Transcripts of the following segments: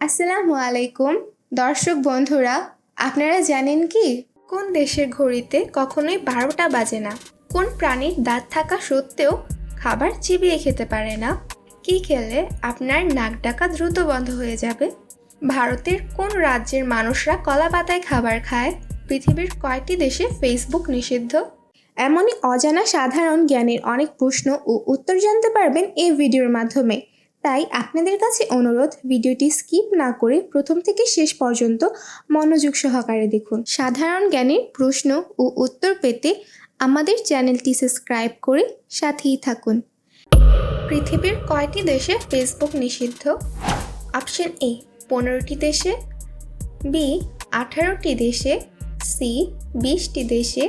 আসসালামু আলাইকুম দর্শক বন্ধুরা, আপনারা জানেন কি কোন দেশের ঘড়িতে কখনোই 12টা বাজে না? কোন প্রাণীর দাঁত থাকা সত্ত্বেও খাবার চিবিয়ে খেতে পারে না? কি খেলে আপনার নাক ডাকা দ্রুত বন্ধ হয়ে যাবে? ভারতের কোন রাজ্যের মানুষরা কলা পাতায় খাবার খায়? পৃথিবীর কয়টি দেশে ফেসবুক নিষিদ্ধ? এমনই অজানা সাধারণ জ্ঞানের অনেক প্রশ্ন ও উত্তর জানতে পারবেন এই ভিডিওর মাধ্যমে। তাই আপনাদের কাছে অনুরোধ, ভিডিওটি স্কিপ না করে প্রথম থেকে শেষ পর্যন্ত মনোযোগ সহকারে দেখুন। সাধারণ জ্ঞানের প্রশ্ন ও উত্তর পেতে আমাদের চ্যানেলটি সাবস্ক্রাইব করে সাথেই থাকুন। পৃথিবীর কয়টি দেশে ফেসবুক নিষিদ্ধ? অপশন এ 15টি দেশে, বি 18টি দেশে, সি 20টি দেশে,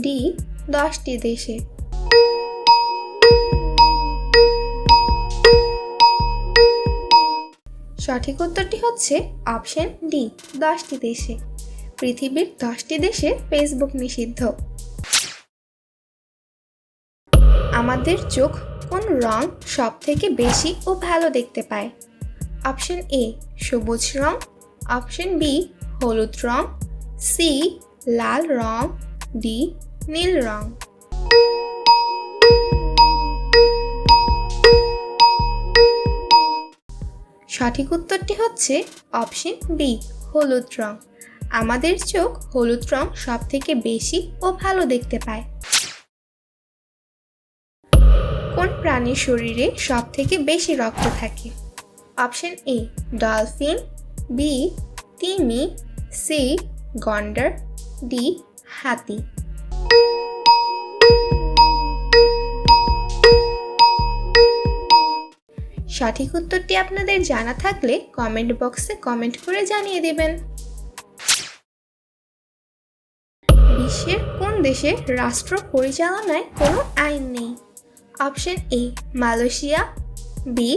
ডি 10টি দেশে। সঠিক উত্তরটি হচ্ছে অপশন ডি 10টি দেশে। পৃথিবীর 10টি দেশে ফেসবুক নিষিদ্ধ। আমাদের চোখ কোন রং সব থেকে বেশি ও ভালো দেখতে পায়? অপশন এ সবুজ রং, অপশন বি হলুদ রং, সি লাল রং, ডি নীল রং। সঠিক উত্তরটি হচ্ছে অপশন বি হলুদ রং। আমাদের চোখ হলুদ রং সব থেকে বেশি ও ভালো দেখতে পায়। কোন প্রাণীর শরীরে সব থেকে বেশি রক্ত থাকে? অপশন এ ডলফিন, বি তিমি, সি গন্ডার, ডি হাতি। সঠিক উত্তরটি আপনাদের জানা থাকলে কমেন্ট বক্সে কমেন্ট করে জানিয়ে দেবেন। বিশ্বের কোন দেশে রাষ্ট্র পরিচালনায় কোনো আইন নেই? Option A Malaysia, B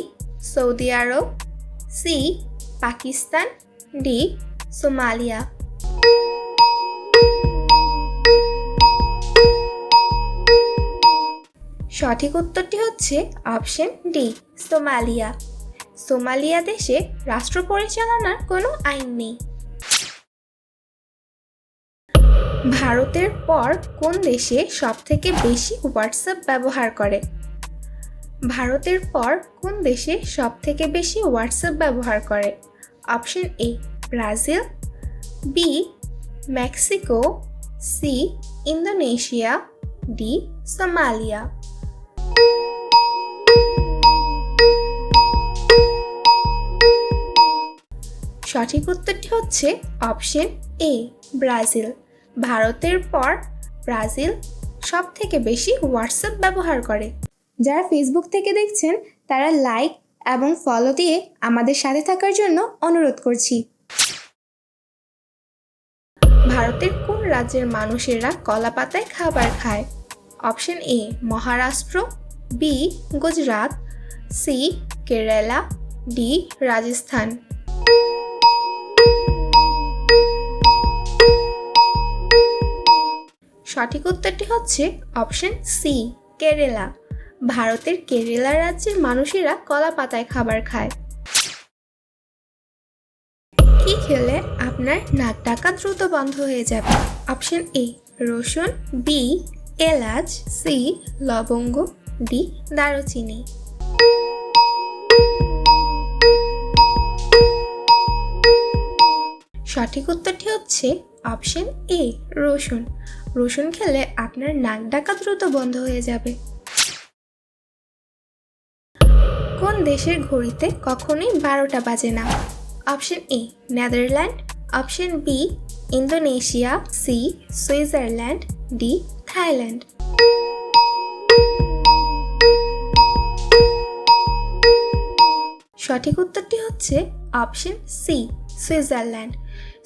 Saudi Arab, C Pakistan, D Somalia. সঠিক উত্তরটি হচ্ছে অপশন ডি সোমালিয়া। সোমালিয়া দেশে রাষ্ট্র পরিচালনার কোনো আইন নেই। ভারতের পর কোন দেশে সবথেকে বেশি হোয়াটসঅ্যাপ ব্যবহার করে? ভারতের পর কোন দেশে সবথেকে বেশি হোয়াটসঅ্যাপ ব্যবহার করে? Option A Brazil, B Mexico, C Indonesia, D Somalia. সঠিক উত্তরটি হচ্ছে অপশন এ ব্রাজিল। ভারতের পর ব্রাজিল সব থেকে বেশি হোয়াটসঅ্যাপ ব্যবহার করে। যারা ফেসবুক থেকে দেখছেন তারা লাইক এবং ফলো দিয়ে আমাদের সাথে থাকার জন্য অনুরোধ করছি। ভারতের কোন রাজ্যের মানুষেরা কলা পাতায় খাবার খায়? Option A Maharashtra, B Gujarat, C Kerala, D Rajasthan. সঠিক উত্তরটি হচ্ছে অপশন সি কেরালা। ভারতের কেরালা রাজ্যের মানুষেরা কলা পাতায় খাবার খায়। কি খেলে আপনার নাক ডাকা দ্রুত বন্ধ হয়ে যাবে? অপশন এ রসুন, বি এলাচ, সি লবঙ্গ, ডি দারুচিনি। সঠিক উত্তরটি হচ্ছে অপশন এ রসুন। রসুন খেলে আপনার নাক ডাকা দ্রুত বন্ধ হয়ে যাবে। কোন দেশের ঘড়িতে কখনোই 12টা বাজে না? Option A Netherland, option B Indonesia, C Switzerland, D Thailand. সঠিক উত্তরটি হচ্ছে অপশন সি সুইজারল্যান্ড।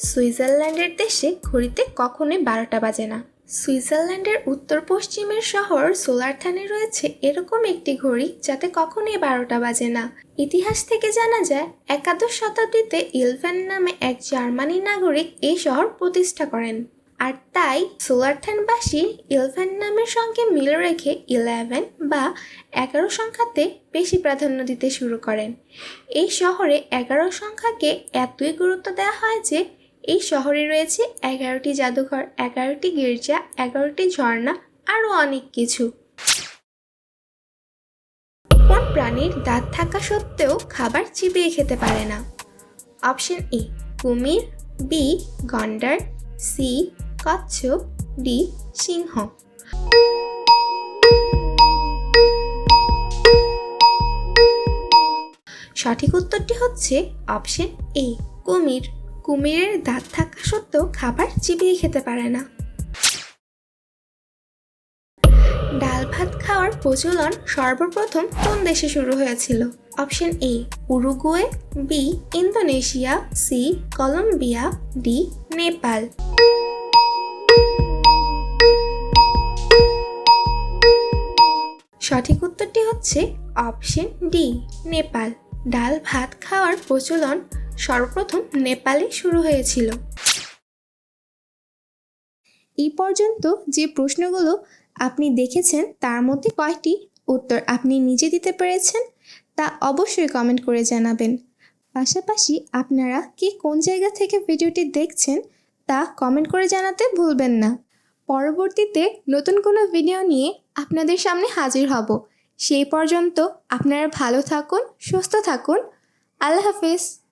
সুইজারল্যান্ডের দেশে ঘড়িতে কখনোই 12টা বাজে না। সুইজারল্যান্ডের উত্তর পশ্চিমের শহর সোলারথানে রয়েছে এরকম একটি ঘড়ি যাতে কখনোই 12টা বাজে না। ইতিহাস থেকে জানা যায় 11শ শতাব্দীতে ইলভেন নামে এক জার্মানি নাগরিক এই শহর প্রতিষ্ঠা করেন। আর তাই সোলারথানবাসী 11 নামের সঙ্গে মিল রেখে 11 বা 11 সংখ্যাতে বেশি প্রাধান্য দিতে শুরু করেন। এই শহরে 11 সংখ্যাকে এতই গুরুত্ব দেওয়া হয় যে এই শহরে রয়েছে 11টি জাদুঘর, 11টি গির্জা, 11টি ঝর্ণা, আরও অনেক কিছু। কোন প্রাণীর দাঁত থাকা সত্ত্বেও খাবার চিবিয়ে খেতে পারে না? অপশন এ কুমির, বি গন্ডার, সি কচ্ছপ, ডি সিংহ। সঠিক উত্তরটি হচ্ছে অপশন এ কুমির। কুমিরের দাঁত থাকা সত্ত্বেও খাবার চিবিয়ে খেতে পারে না। ডাল ভাত খাওয়ার প্রচলন সর্বপ্রথম কোন দেশে শুরু হয়েছিল? Option A Uruguay, B Indonesia, C Colombia, D Nepal. সঠিক উত্তরটি হচ্ছে অপশন ডি নেপাল। ডাল ভাত খাওয়ার প্রচলন সর্বপ্রথম নেপালে শুরু হয়েছিল। এই পর্যন্ত যে প্রশ্নগুলো আপনি দেখেছেন তার মধ্যে কয়টি উত্তর আপনি নিজে দিতে পেরেছেন তা অবশ্যই কমেন্ট করে জানাবেন। পাশাপাশি আপনারা কে কোন জায়গা থেকে ভিডিওটি দেখছেন তা কমেন্ট করে জানাতে ভুলবেন না। পরবর্তীতে নতুন কোনো ভিডিও নিয়ে আপনাদের সামনে হাজির হব। সেই পর্যন্ত আপনারা ভালো থাকুন, সুস্থ থাকুন। আল্লাহ হাফেজ।